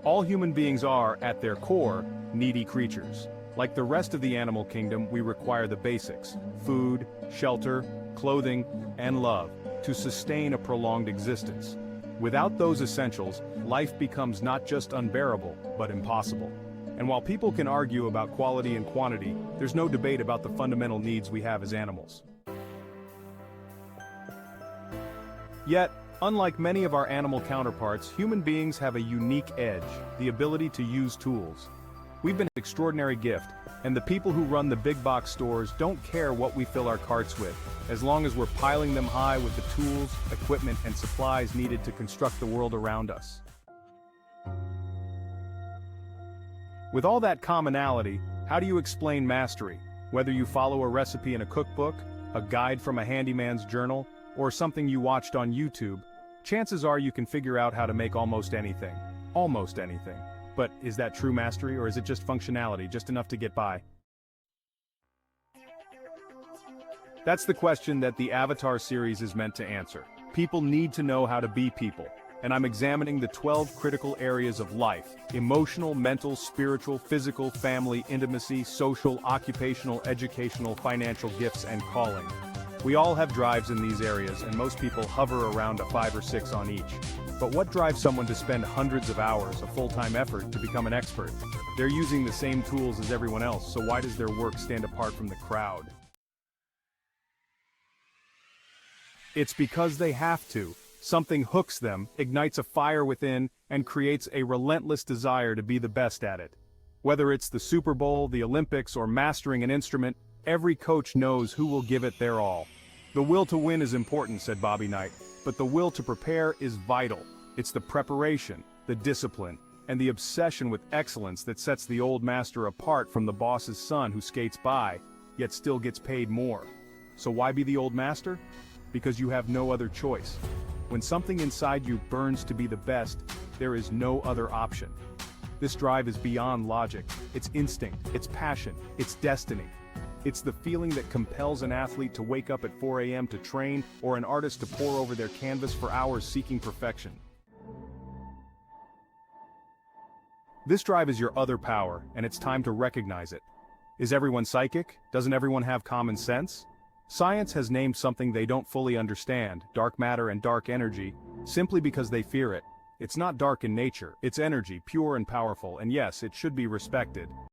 All human beings are, at their core, needy creatures. Like the rest of the animal kingdom, we require the basics: food, shelter, clothing, and love, to sustain a prolonged existence. Without those essentials, life becomes not just unbearable, but impossible. And while people can argue about quality and quantity, there's no debate about the fundamental needs we have as animals. Yet, unlike many of our animal counterparts, human beings have a unique edge: the ability to use tools. We've been an extraordinary gift, and the people who run the big box stores don't care what we fill our carts with, as long as we're piling them high with the tools, equipment, and supplies needed to construct the world around us. With all that commonality, how do you explain mastery? Whether you follow a recipe in a cookbook, a guide from a handyman's journal, or something you watched on YouTube, chances are you can figure out how to make almost anything. Almost anything. But is that true mastery, or is it just functionality, just enough to get by? That's the question that the Avatar series is meant to answer. People need to know how to be people, and I'm examining the 12 critical areas of life: emotional, mental, spiritual, physical, family, intimacy, social, occupational, educational, financial, gifts, and calling. We all have drives in these areas, and most people hover around a 5 or 6 on each. But what drives someone to spend hundreds of hours, a full-time effort, to become an expert? They're using the same tools as everyone else, so why does their work stand apart from the crowd? It's because they have to. Something hooks them, ignites a fire within, and creates a relentless desire to be the best at it. Whether it's the Super Bowl, the Olympics, or mastering an instrument, every coach knows who will give it their all. The will to win is important, said Bobby Knight, but the will to prepare is vital. It's the preparation, the discipline, and the obsession with excellence that sets the old master apart from the boss's son who skates by, yet still gets paid more. So why be the old master? Because you have no other choice. When something inside you burns to be the best, there is no other option. This drive is beyond logic. It's instinct, it's passion, it's destiny. It's the feeling that compels an athlete to wake up at 4 a.m. to train, or an artist to pore over their canvas for hours seeking perfection. This drive is your other power, and it's time to recognize it. Is everyone psychic? Doesn't everyone have common sense? Science has named something they don't fully understand, dark matter and dark energy, simply because they fear it. It's not dark in nature, it's energy, pure and powerful, and yes, it should be respected.